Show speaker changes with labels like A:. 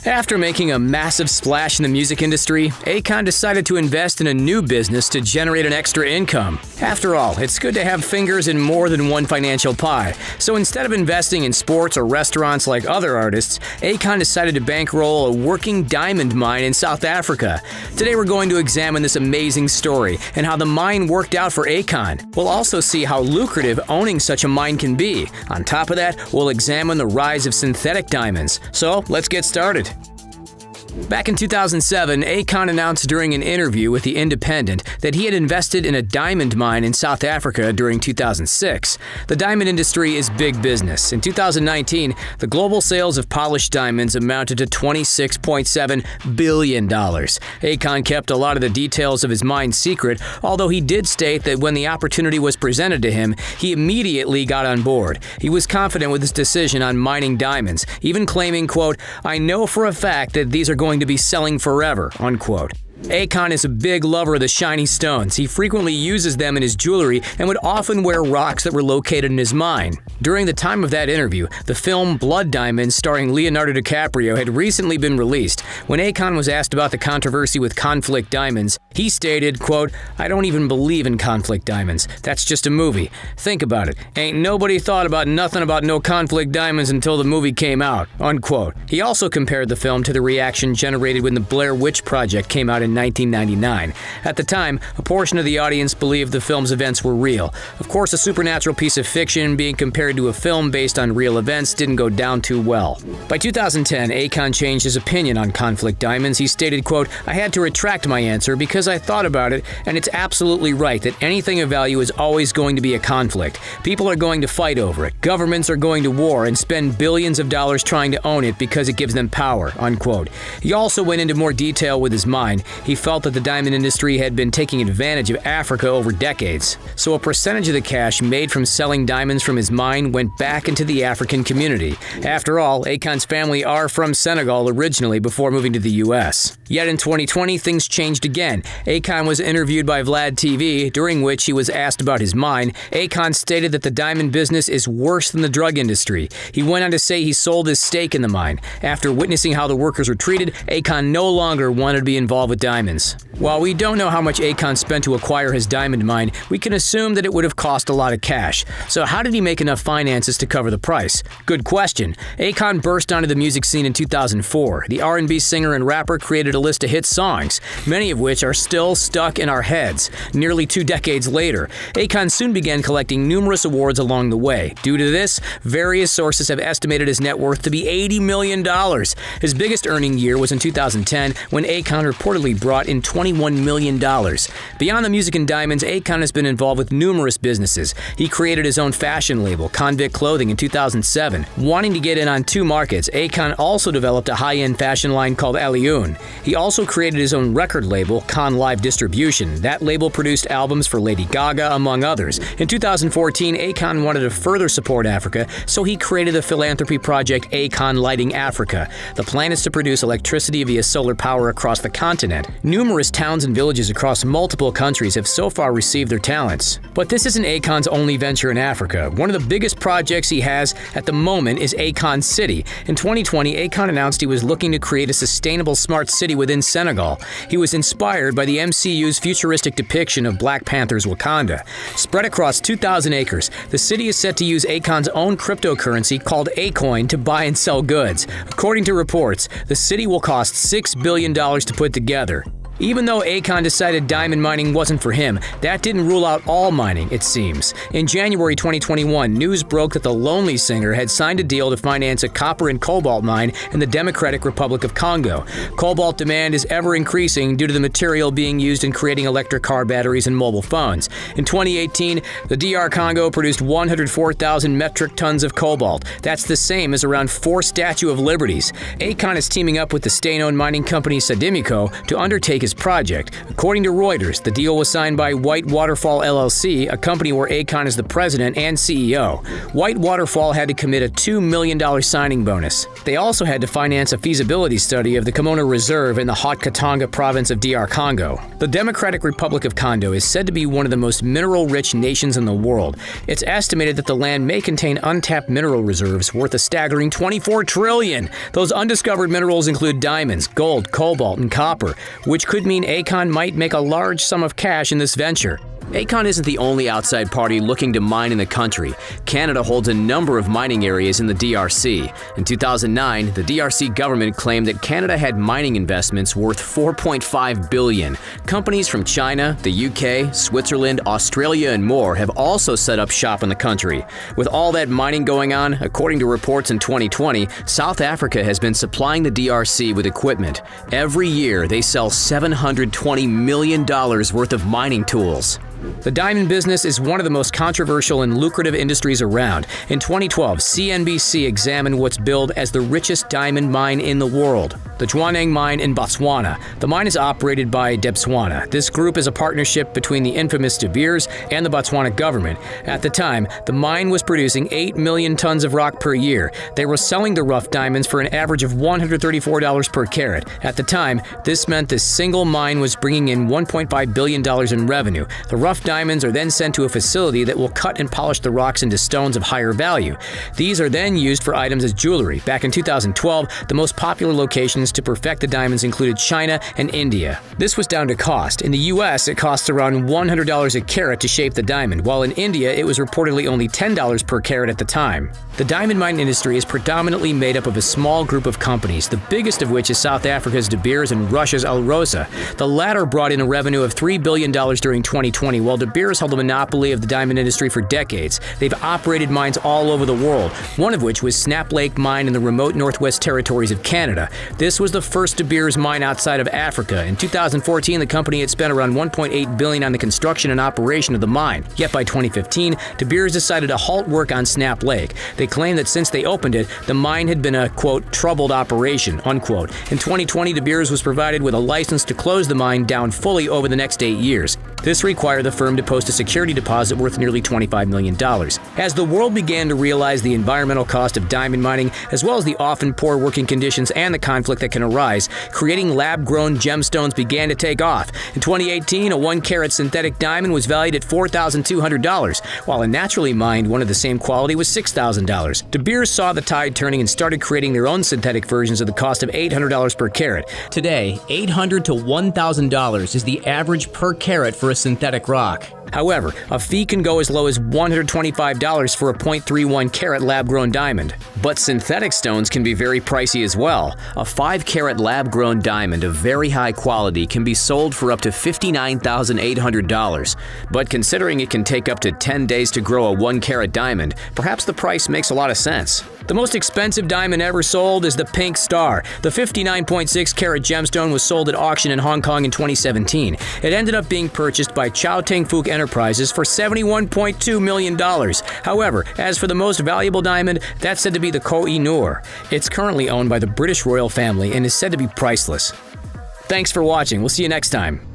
A: After making a massive splash in the music industry, Akon decided to invest in a new business to generate an extra income. After all, it's good to have fingers in more than one financial pie. So instead of investing in sports or restaurants like other artists, Akon decided to bankroll a working diamond mine in South Africa. Today we're going to examine this amazing story and how the mine worked out for Akon. We'll also see how lucrative owning such a mine can be. On top of that, we'll examine the rise of synthetic diamonds. So let's get started. Back in 2007, Akon announced during an interview with The Independent that he had invested in a diamond mine in South Africa during 2006. The diamond industry is big business. In 2019, the global sales of polished diamonds amounted to $26.7 billion. Akon kept a lot of the details of his mine secret, although he did state that when the opportunity was presented to him, he immediately got on board. He was confident with his decision on mining diamonds, even claiming, quote, "I know for a fact that these are going to be selling forever," unquote. Akon is a big lover of the shiny stones. He frequently uses them in his jewelry and would often wear rocks that were located in his mine. During the time of that interview, the film Blood Diamonds starring Leonardo DiCaprio had recently been released. When Akon was asked about the controversy with conflict diamonds, he stated, quote, "I don't even believe in conflict diamonds. That's just a movie. Think about it. Ain't nobody thought about nothing about no conflict diamonds until the movie came out," unquote. He also compared the film to the reaction generated when the Blair Witch Project came out in 1999. At the time, a portion of the audience believed the film's events were real. Of course, a supernatural piece of fiction being compared to a film based on real events didn't go down too well. By 2010, Akon changed his opinion on conflict diamonds. He stated, quote, "I had to retract my answer because I thought about it, and it's absolutely right that anything of value is always going to be a conflict. People are going to fight over it. Governments are going to war and spend billions of dollars trying to own it because it gives them power," unquote. He also went into more detail with his mine. He felt that the diamond industry had been taking advantage of Africa over decades. So a percentage of the cash made from selling diamonds from his mine went back into the African community. After all, Akon's family are from Senegal originally before moving to the US. Yet in 2020, things changed again. Akon was interviewed by Vlad TV, during which he was asked about his mine. Akon stated that the diamond business is worse than the drug industry. He went on to say he sold his stake in the mine. After witnessing how the workers were treated, Akon no longer wanted to be involved with diamonds. While we don't know how much Akon spent to acquire his diamond mine, we can assume that it would have cost a lot of cash. So how did he make enough finances to cover the price? Good question. Akon burst onto the music scene in 2004. The R&B singer and rapper created a list of hit songs, many of which are still stuck in our heads. Nearly 2 decades later, Akon soon began collecting numerous awards along the way. Due to this, various sources have estimated his net worth to be $80 million. His biggest earning year was in 2010, when Akon reportedly brought in $21 million. Beyond the music and diamonds, Akon has been involved with numerous businesses. He created his own fashion label, Convict Clothing, in 2007. Wanting to get in on 2 markets, Akon also developed a high-end fashion line called Alioun. He also created his own record label, Con Live Distribution. That label produced albums for Lady Gaga, among others. In 2014, Akon wanted to further support Africa, so he created the philanthropy project Akon Lighting Africa. The plan is to produce electricity via solar power across the continent. Numerous towns and villages across multiple countries have so far received their talents. But this isn't Akon's only venture in Africa. One of the biggest projects he has at the moment is Akon City. In 2020, Akon announced he was looking to create a sustainable smart city within Senegal. He was inspired by the MCU's futuristic depiction of Black Panther's Wakanda. Spread across 2,000 acres, the city is set to use Akon's own cryptocurrency called Acoin to buy and sell goods. According to reports, the city will cost $6 billion to put together. Even though Akon decided diamond mining wasn't for him, that didn't rule out all mining, it seems. In January 2021, news broke that the Lonely singer had signed a deal to finance a copper and cobalt mine in the Democratic Republic of Congo. Cobalt demand is ever increasing due to the material being used in creating electric car batteries and mobile phones. In 2018, the DR Congo produced 104,000 metric tons of cobalt. That's the same as around 4 Statue of Liberties. Akon is teaming up with the state-owned mining company Sadimiko to undertake his project. According to Reuters, the deal was signed by White Waterfall LLC, a company where Akon is the president and CEO. White Waterfall had to commit a $2 million signing bonus. They also had to finance a feasibility study of the Kimona Reserve in the Haut-Katanga province of DR Congo. The Democratic Republic of Congo is said to be one of the most mineral-rich nations in the world. It's estimated that the land may contain untapped mineral reserves worth a staggering $24 trillion. Those undiscovered minerals include diamonds, gold, cobalt, and copper, which could mean Akon might make a large sum of cash in this venture. Akon isn't the only outside party looking to mine in the country. Canada holds a number of mining areas in the DRC. In 2009, the DRC government claimed that Canada had mining investments worth $4.5 billion. Companies from China, the UK, Switzerland, Australia, and more have also set up shop in the country. With all that mining going on, according to reports in 2020, South Africa has been supplying the DRC with equipment. Every year, they sell $720 million worth of mining tools. The diamond business is one of the most controversial and lucrative industries around. In 2012, CNBC examined what's billed as the richest diamond mine in the world, the Jwaneng mine in Botswana. The mine is operated by Debswana. This group is a partnership between the infamous De Beers and the Botswana government. At the time, the mine was producing 8 million tons of rock per year. They were selling the rough diamonds for an average of $134 per carat. At the time, this meant this single mine was bringing in $1.5 billion in revenue. The rough diamonds are then sent to a facility that will cut and polish the rocks into stones of higher value. These are then used for items as jewelry. Back in 2012, the most popular locations to perfect the diamonds included China and India. This was down to cost. In the US, it costs around $100 a carat to shape the diamond, while in India, it was reportedly only $10 per carat at the time. The diamond mine industry is predominantly made up of a small group of companies, the biggest of which is South Africa's De Beers and Russia's ALROSA. The latter brought in a revenue of $3 billion during 2020, while De Beers held a monopoly of the diamond industry for decades. They've operated mines all over the world, one of which was Snap Lake Mine in the remote Northwest Territories of Canada. This was the first De Beers mine outside of Africa. In 2014, the company had spent around $1.8 billion on the construction and operation of the mine. Yet by 2015, De Beers decided to halt work on Snap Lake. They claimed that since they opened it, the mine had been a, quote, troubled operation, unquote. In 2020, De Beers was provided with a license to close the mine down fully over the next 8 years. This required the firm to post a security deposit worth nearly $25 million. As the world began to realize the environmental cost of diamond mining, as well as the often poor working conditions and the conflict that can arise, creating lab-grown gemstones began to take off. In 2018, a 1-carat synthetic diamond was valued at $4,200, while a naturally mined one of the same quality was $6,000. De Beers saw the tide turning and started creating their own synthetic versions at the cost of $800 per carat. Today, $800 to $1,000 is the average per carat for a synthetic rock. However, a fee can go as low as $125 for a 0.31 carat lab-grown diamond. But synthetic stones can be very pricey as well. A 5-carat lab-grown diamond of very high quality can be sold for up to $59,800. But considering it can take up to 10 days to grow a 1-carat diamond, perhaps the price makes a lot of sense. The most expensive diamond ever sold is the Pink Star. The 59.6-carat gemstone was sold at auction in Hong Kong in 2017. It ended up being purchased by Chow Teng Fook Enterprises for $71.2 million. However, as for the most valuable diamond, that's said to be the Koh-i-Noor. It's currently owned by the British royal family and is said to be priceless. Thanks for watching. We'll see you next time.